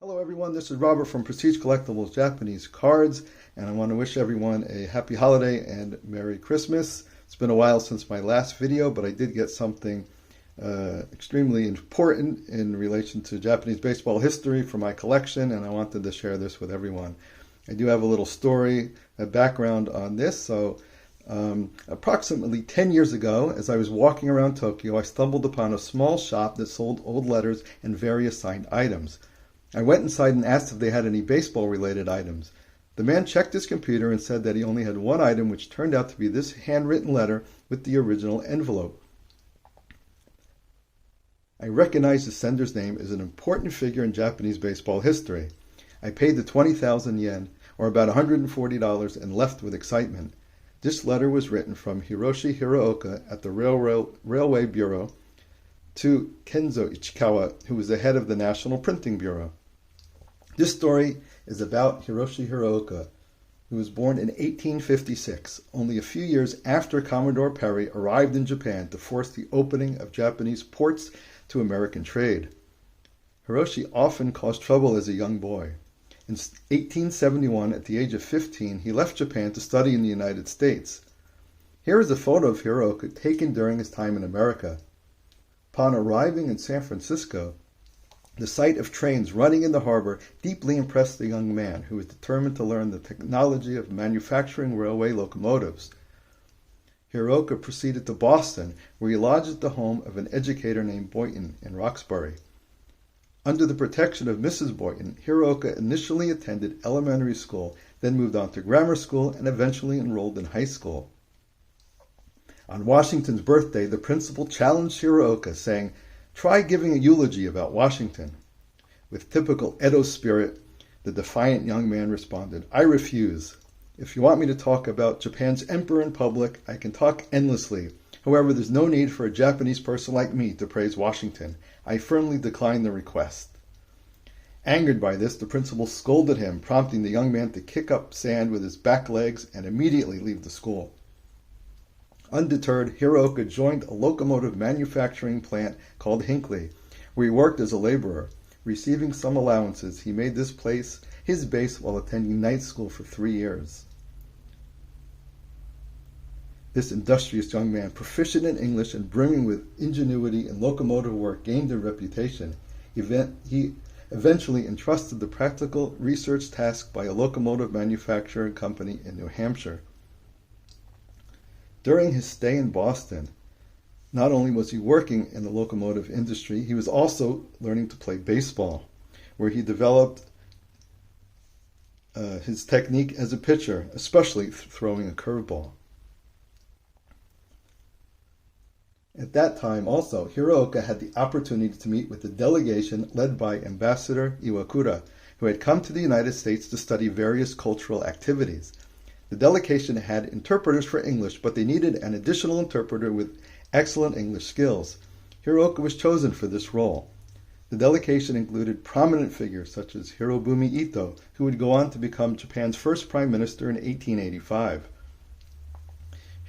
Hello everyone, this is Robert from Prestige Collectibles Japanese Cards, and I want to wish everyone a happy holiday and Merry Christmas. It's been a while since my last video, but I did get something extremely important in relation to Japanese baseball history for my collection, and I wanted to share this with everyone. I do have a little story, a background on this. Approximately 10 years ago, as I was walking around Tokyo, I stumbled upon a small shop that sold old letters and various signed items. I went inside and asked if they had any baseball-related items. The man checked his computer and said that he only had one item, which turned out to be this handwritten letter with the original envelope. I recognized the sender's name as an important figure in Japanese baseball history. I paid the 20,000 yen, or about $140, and left with excitement. This letter was written from Hiroshi Hiraoka at the Railway Bureau to Kenzo Ichikawa, who was the head of the National Printing Bureau. This story is about Hiroshi Hiraoka, who was born in 1856, only a few years after Commodore Perry arrived in Japan to force the opening of Japanese ports to American trade. Hiroshi often caused trouble as a young boy. In 1871, at the age of 15, he left Japan to study in the United States. Here is a photo of Hiraoka taken during his time in America. Upon arriving in San Francisco, the sight of trains running in the harbor deeply impressed the young man, who was determined to learn the technology of manufacturing railway locomotives. Hiraoka proceeded to Boston, where he lodged at the home of an educator named Boynton in Roxbury. Under the protection of Mrs. Boynton, Hiraoka initially attended elementary school, then moved on to grammar school, and eventually enrolled in high school. On Washington's birthday, the principal challenged Hiraoka, saying, "Try giving a eulogy about Washington." With typical Edo spirit, the defiant young man responded, "I refuse. If you want me to talk about Japan's emperor in public, I can talk endlessly. However, there's no need for a Japanese person like me to praise Washington. I firmly decline the request." Angered by this, the principal scolded him, prompting the young man to kick up sand with his back legs and immediately leave the school. Undeterred, Hiraoka joined a locomotive manufacturing plant called Hinckley, where he worked as a laborer. Receiving some allowances, he made this place his base while attending night school for 3 years. This industrious young man, proficient in English and brimming with ingenuity in locomotive work, gained a reputation. He eventually entrusted the practical research task by a locomotive manufacturing company in New Hampshire. During his stay in Boston, not only was he working in the locomotive industry, he was also learning to play baseball, where he developed his technique as a pitcher, especially throwing a curveball. At that time also, Hiraoka had the opportunity to meet with the delegation led by Ambassador Iwakura, who had come to the United States to study various cultural activities. The delegation had interpreters for English, but they needed an additional interpreter with excellent English skills. Hiraoka was chosen for this role. The delegation included prominent figures such as Hirobumi Ito, who would go on to become Japan's first prime minister in 1885.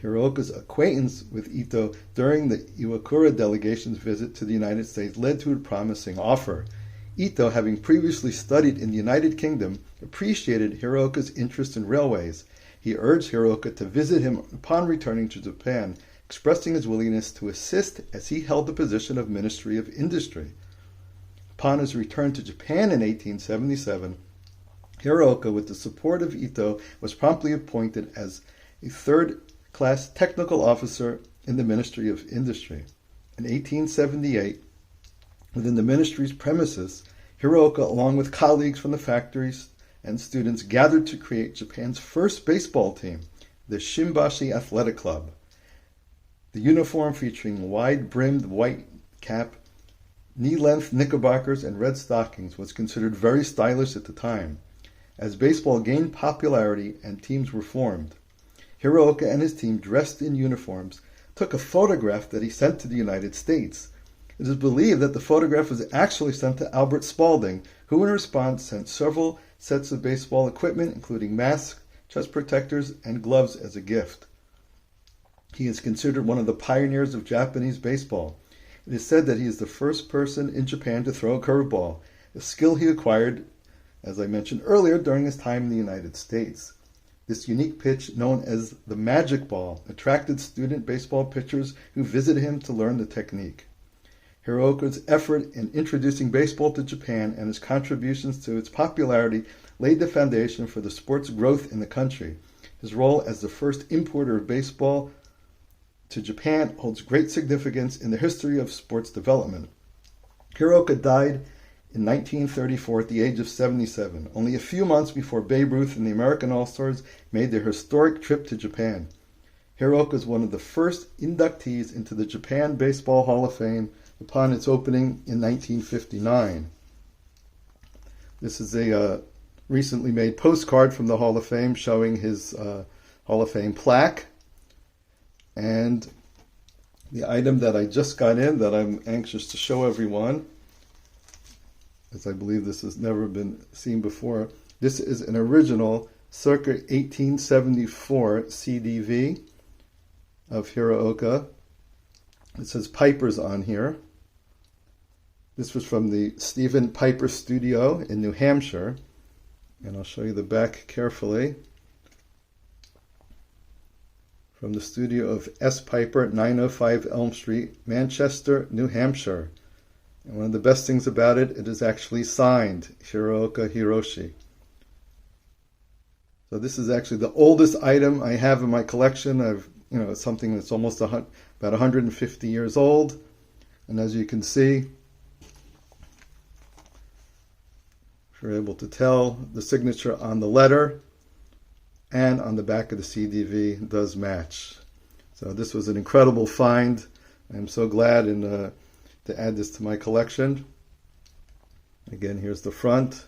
Hiraoka's acquaintance with Ito during the Iwakura delegation's visit to the United States led to a promising offer. Ito, having previously studied in the United Kingdom, appreciated Hiraoka's interest in railways. He urged Hiraoka to visit him upon returning to Japan, expressing his willingness to assist as he held the position of Ministry of Industry. Upon his return to Japan in 1877, Hiraoka, with the support of Ito, was promptly appointed as a third-class technical officer in the Ministry of Industry. In 1878, within the ministry's premises, Hiraoka, along with colleagues from the factories and students, gathered to create Japan's first baseball team, the Shimbashi Athletic Club. The uniform, featuring wide-brimmed white cap, knee-length knickerbockers, and red stockings, was considered very stylish at the time. As baseball gained popularity and teams were formed, Hiraoka and his team, dressed in uniforms, took a photograph that he sent to the United States. It is believed that the photograph was actually sent to Albert Spalding, who in response sent several sets of baseball equipment, including masks, chest protectors, and gloves as a gift. He is considered one of the pioneers of Japanese baseball. It is said that he is the first person in Japan to throw a curveball. a skill he acquired, as I mentioned earlier, during his time in the United States. This unique pitch, known as the magic ball, attracted student baseball pitchers who visited him to learn the technique. Hiraoka's effort in introducing baseball to Japan and his contributions to its popularity laid the foundation for the sport's growth in the country. His role as the first importer of baseball to Japan holds great significance in the history of sports development. Hiraoka died in 1934 at the age of 77, only a few months before Babe Ruth and the American All-Stars made their historic trip to Japan. Hiraoka is one of the first inductees into the Japan Baseball Hall of Fame upon its opening in 1959. This is a recently made postcard from the Hall of Fame showing his Hall of Fame plaque. And the item that I just got in that I'm anxious to show everyone, as I believe this has never been seen before, this is an original circa 1874 CDV of Hiraoka. It says Piper's on here. This was from the Stephen Piper Studio in New Hampshire. And I'll show you the back carefully. From the studio of S. Piper, 905 Elm Street, Manchester, New Hampshire. And one of the best things about it, it is actually signed, Hiraoka Hiroshi. So this is actually the oldest item I have in my collection. It's something that's almost about 150 years old. And as you can see, if you're able to tell, the signature on the letter and on the back of the CDV does match. So this was an incredible find. I'm so glad to add this to my collection. Again, here's the front.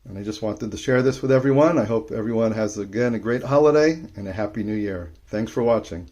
And I just wanted to share this with everyone. I hope everyone has, again, a great holiday and a happy new year. Thanks for watching.